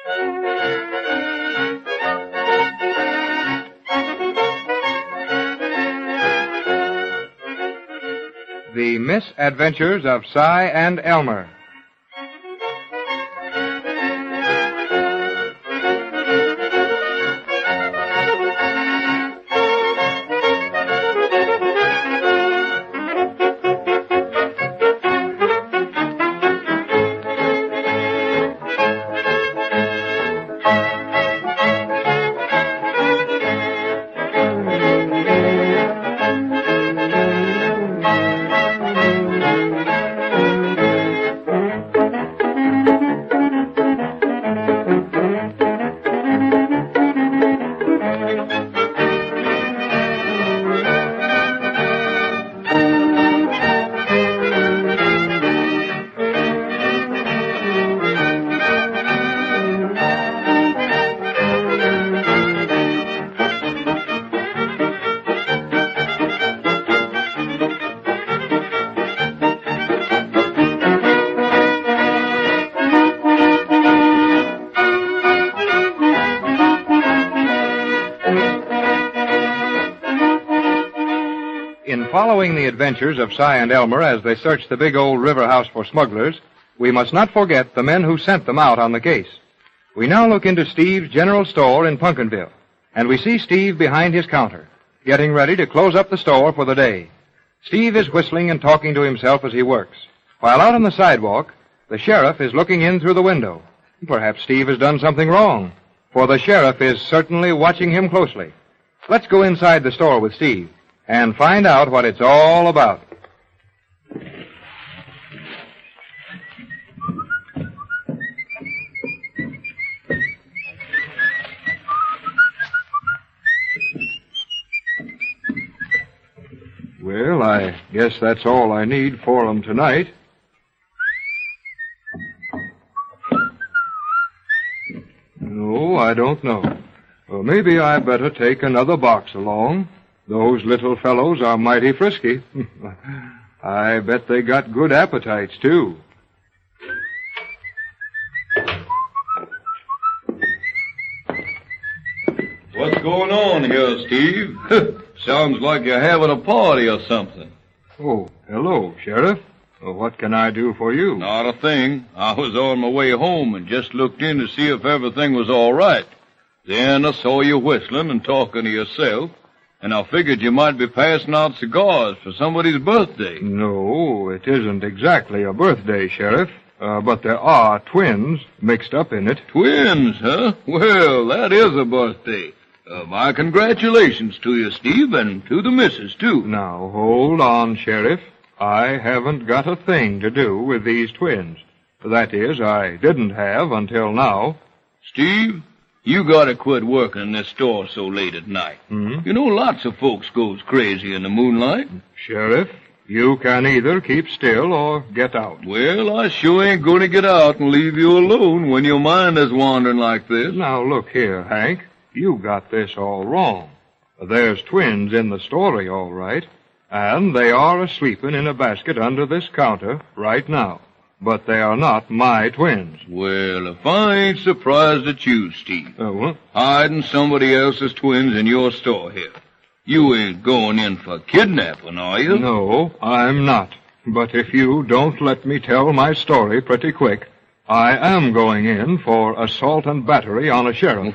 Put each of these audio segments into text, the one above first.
The Misadventures of Cy and Elmer. In following the adventures of Cy and Elmer as they search the big old river house for smugglers, we must not forget the men who sent them out on the case. We now look into Steve's general store in Pumpkinville, and we see Steve behind his counter, getting ready to close up the store for the day. Steve is whistling and talking to himself as he works, while out on the sidewalk, the sheriff is looking in through the window. Perhaps Steve has done something wrong, for the sheriff is certainly watching him closely. Let's go inside the store with Steve and find out what it's all about. Well, I guess that's all I need for 'em tonight. No, I don't know. Well, maybe I better take another box along. Those little fellows are mighty frisky. I bet they got good appetites, too. What's going on here, Steve? Sounds like you're having a party or something. Oh, hello, Sheriff. Well, what can I do for you? Not a thing. I was on my way home and just looked in to see if everything was all right. Then I saw you whistling and talking to yourself, and I figured you might be passing out cigars for somebody's birthday. No, it isn't exactly a birthday, Sheriff. But there are twins mixed up in it. Twins, huh? Well, that is a birthday. My congratulations to you, Steve, and to the missus, too. Now, hold on, Sheriff. I haven't got a thing to do with these twins. That is, I didn't have until now. Steve, you gotta quit working in this store so late at night. You know, lots of folks goes crazy in the moonlight. Sheriff, you can either keep still or get out. Well, I sure ain't gonna get out and leave you alone when your mind is wandering like this. Now, look here, Hank. You got this all wrong. There's twins in the story, all right, and they are a-sleeping in a basket under this counter right now. But they are not my twins. Well, if I ain't surprised at you, Steve. What? Hiding somebody else's twins in your store here. You ain't going in for kidnapping, are you? No, I'm not. But if you don't let me tell my story pretty quick, I am going in for assault and battery on a sheriff.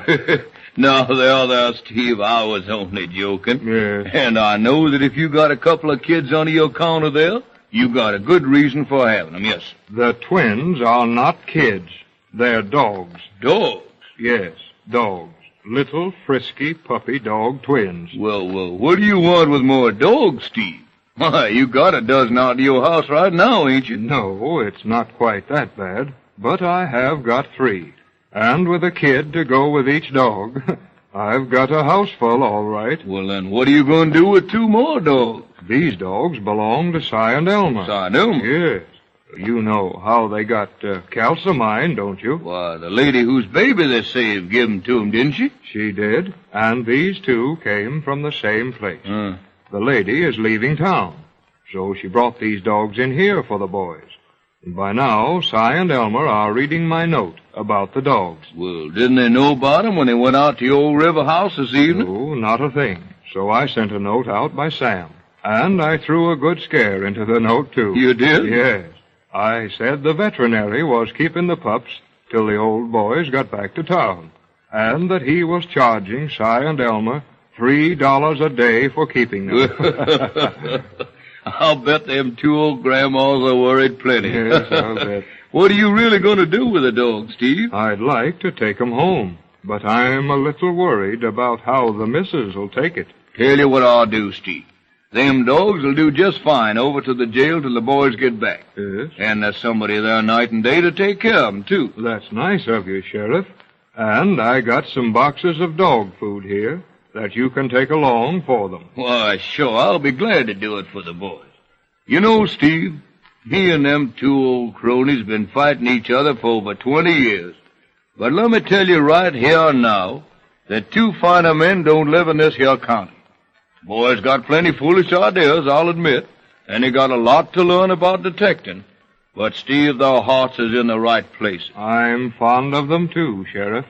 No, there, Steve, I was only joking. Yes. And I know that if you got a couple of kids under your counter there, you got a good reason for having them, yes. The twins are not kids. They're dogs. Dogs? Yes, dogs. Little, frisky, puppy dog twins. Well, what do you want with more dogs, Steve? Why, you got a dozen out of your house right now, ain't you? No, it's not quite that bad. But I have got 3. And with a kid to go with each dog, I've got a house full, all right. Well, then what are you going to do with 2 more dogs? These dogs belong to Cy and Elmer. Cy and Elmer? Yes. You know how they got calcimine, don't you? Why, the lady whose baby they saved gave 'em to 'em, didn't she? She did. And these 2 came from the same place. The lady is leaving town, so she brought these dogs in here for the boys. By now, Cy and Elmer are reading my note about the dogs. Well, didn't they know about 'em when they went out to the old river house this evening? No, not a thing. So I sent a note out by Sam. And I threw a good scare into the note, too. You did? Yes. I said the veterinary was keeping the pups till the old boys got back to town, and that he was charging Cy and Elmer $3 a day for keeping them. I'll bet them two old grandmas are worried plenty. Yes, I'll bet. What are you really going to do with the dog, Steve? I'd like to take 'em home, but I'm a little worried about how the missus will take it. Tell you what I'll do, Steve. Them dogs will do just fine over to the jail till the boys get back. Yes? And there's somebody there night and day to take care of 'em, too. That's nice of you, Sheriff. And I got some boxes of dog food here that you can take along for them. Why, sure, I'll be glad to do it for the boys. You know, Steve, me and them two old cronies been fighting each other for over 20 years. But let me tell you right here and now that two finer men don't live in this here county. Boys got plenty foolish ideas, I'll admit, and they got a lot to learn about detecting. But, Steve, their hearts is in the right place. I'm fond of them, too, Sheriff.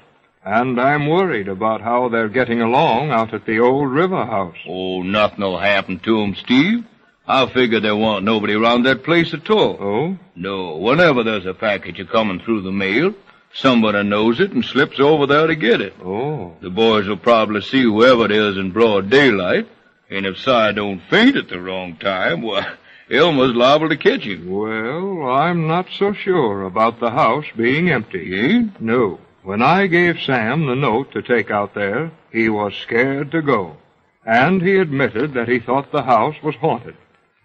And I'm worried about how they're getting along out at the old river house. Oh, nothing'll happen to 'em, Steve. I figure there won't nobody around that place at all. Oh? No, whenever there's a package a-coming through the mail, somebody knows it and slips over there to get it. Oh. The boys will probably see whoever it is in broad daylight, and if Si don't faint at the wrong time, why, Elmer's liable to catch him. Well, I'm not so sure about the house being empty. You ain't? No. When I gave Sam the note to take out there, he was scared to go. And he admitted that he thought the house was haunted.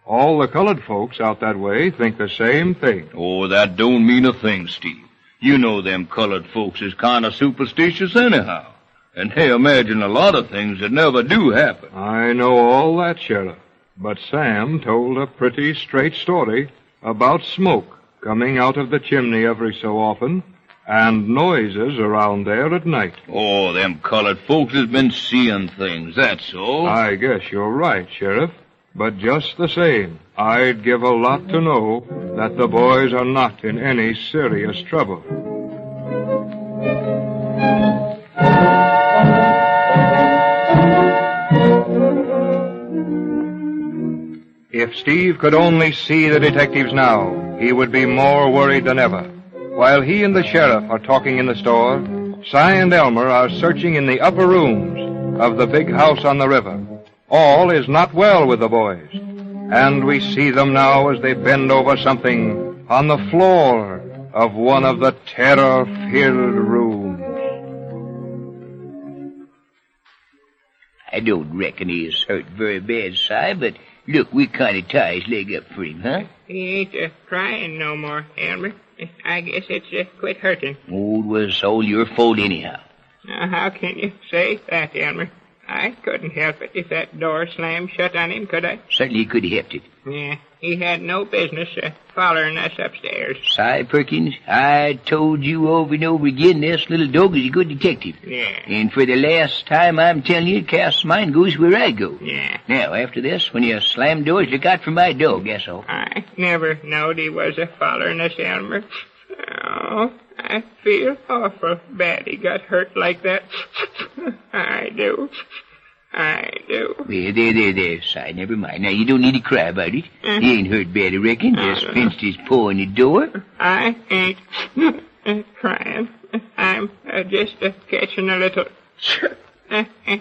All the colored folks out that way think the same thing. Oh, that don't mean a thing, Steve. You know them colored folks is kind of superstitious anyhow. And they imagine a lot of things that never do happen. I know all that, Sheriff. But Sam told a pretty straight story about smoke coming out of the chimney every so often, and noises around there at night. Oh, them colored folks has been seeing things, that's all. I guess you're right, Sheriff. But just the same, I'd give a lot to know that the boys are not in any serious trouble. If Steve could only see the detectives now, he would be more worried than ever. While he and the sheriff are talking in the store, Cy and Elmer are searching in the upper rooms of the big house on the river. All is not well with the boys, and we see them now as they bend over something on the floor of one of the terror-filled rooms. I don't reckon he is hurt very bad, Si, but look, we kind of tie his leg up for him, huh? He ain't crying no more, Elmer. I guess it's quit hurting. Oh, it was all your fault anyhow. Now, how can you say that, Elmer? I couldn't help it if that door slammed shut on him, could I? Certainly could have helped it. Yeah, he had no business following us upstairs. Si Perkins, I told you over and over again this little dog is a good detective. Yeah. And for the last time, I'm telling you, Cass mine goes where I go. Yeah. Now, after this, when you slam doors, look out for my dog, that's all. I never knowed he was following us, Elmer. Oh, I feel awful bad he got hurt like that. I do. Well, there, Si, never mind. Now, you don't need to cry about it. He ain't hurt bad, I reckon. Just pinched his paw in the door. I ain't crying. I'm just catching a little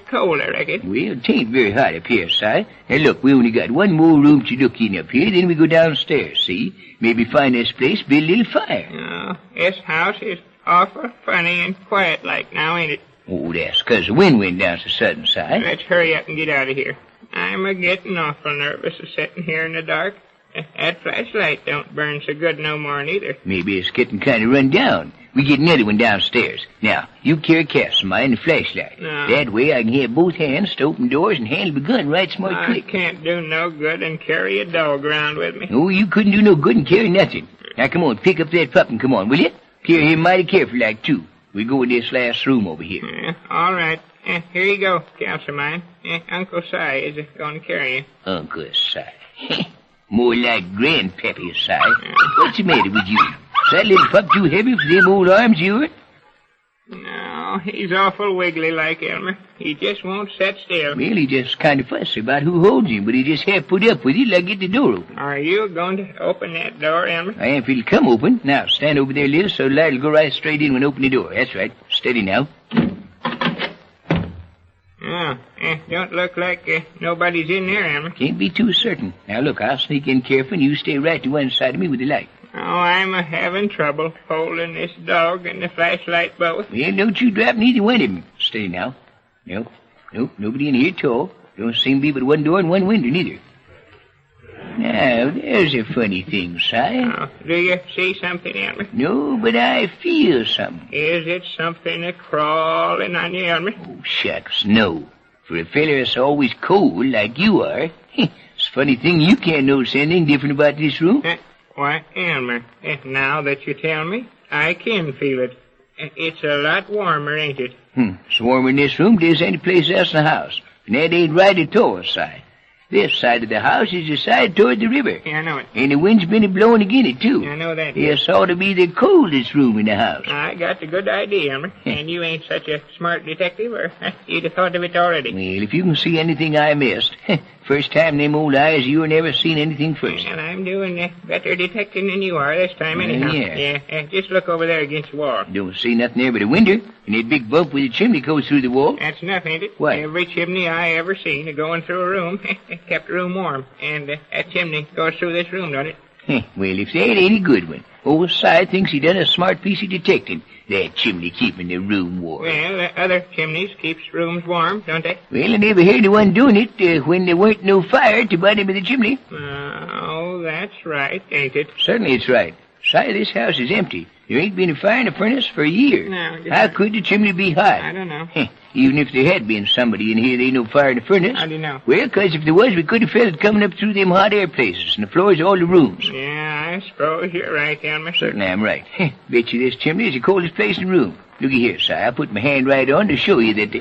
cold, I reckon. Well, 'tain't very hot up here, Si. Now, look, we only got one more room to look in up here, then we go downstairs, see? Maybe find this place, build a little fire. Oh, this house is awful funny and quiet like now, ain't it? Oh, that's 'cause the wind went down so sudden, Si. Let's hurry up and get out of here. I'm a-getting awful nervous sitting here in the dark. That flashlight don't burn so good no more neither. Maybe it's getting kind of run down. We get another one downstairs. Now, you carry Cass of mine and the flashlight. No. That way I can have both hands to open doors and handle the gun right smart I quick. can't do no good and carry a dog around with me. Oh, you couldn't do no good and carry nothing. Now, come on, pick up that pup and come on, will you? Carry him mighty careful like, too. We go in this last room over here. All right. Here you go, Council mine. Uncle Si is going to carry you. Uncle Si. More like grandpappy, Si. What's the matter with you? Is that little pup too heavy for them old arms of yours? No, he's awful wiggly like, Elmer. He just won't set still. Well, he just kind of fussy about who holds him, but he just half put up with it like get the door open. Are you going to open that door, Elmer? I am if it'll come open. Now, stand over there a little so the light will go right straight in when I open the door. That's right. Steady now. Oh, don't look like nobody's in there, Elmer. Can't be too certain. Now, look, I'll sneak in careful, and you stay right to one side of me with the light. Oh, I'm having trouble holding this dog and the flashlight both. Well, don't you drop neither one of them. Steady now. Nope, nobody in here at all. Don't seem to be but one door and one window, neither. Now, there's a funny thing, Si. Oh, do you see something, Elmer? No, but I feel something. Is it something crawling on you, Elmer? Oh, shucks, no. For a feller that's always cold like you are, it's a funny thing you can't notice anything different about this room. Why, Elmer, now that you tell me, I can feel it. It's a lot warmer, ain't it? It's warmer in this room than there's any place else in the house. And that ain't right at all, Si. This side of the house is the side toward the river. Yeah, I know it. And the wind's been a-blowing again it, too. Yeah, I know that. This ought to be the coldest room in the house. I got the good idea, Elmer. And you ain't such a smart detective, or you'd have thought of it already. Well, if you can see anything I missed, first time them old eyes of yours never seen anything first. And I'm doing better detecting than you are this time, anyhow. Yeah. Just look over there against the wall. Don't see nothing there but a window, and that big bump with the chimney goes through the wall. That's enough, ain't it? What? Every chimney I ever seen going through a room kept the room warm. And that chimney goes through this room, don't it? Well, if that ain't a good one, old Si thinks he done a smart piece of detecting. That chimney keeping the room warm. Well, other chimneys keeps rooms warm, don't they? Well, I never heard of one doing it when there weren't no fire at the bottom of the chimney. Oh, that's right, ain't it? Certainly it's right. Si, this house is empty. There ain't been a fire in the furnace for a year. No, How could the chimney be hot? I don't know. Even if there had been somebody in here, there ain't no fire in the furnace. How do you know? Well, 'cause if there was, we could have felt it coming up through them hot air places and the floors of all the rooms. Yeah, I suppose you're right, Elmer. Certainly I'm right. Bet you this chimney is the coldest place in the room. Looky here, Si. I'll put my hand right on to show you that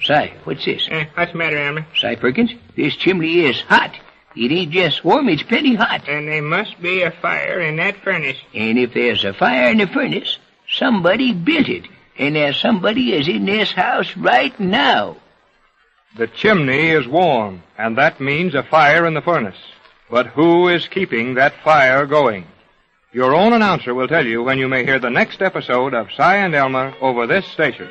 Si, what's this? What's the matter, Elmer? Si Perkins, this chimney is hot. It ain't just warm, it's plenty hot. And there must be a fire in that furnace. And if there's a fire in the furnace, somebody built it. And there's somebody is in this house right now. The chimney is warm, and that means a fire in the furnace. But who is keeping that fire going? Your own announcer will tell you when you may hear the next episode of Si and Elmer over this station.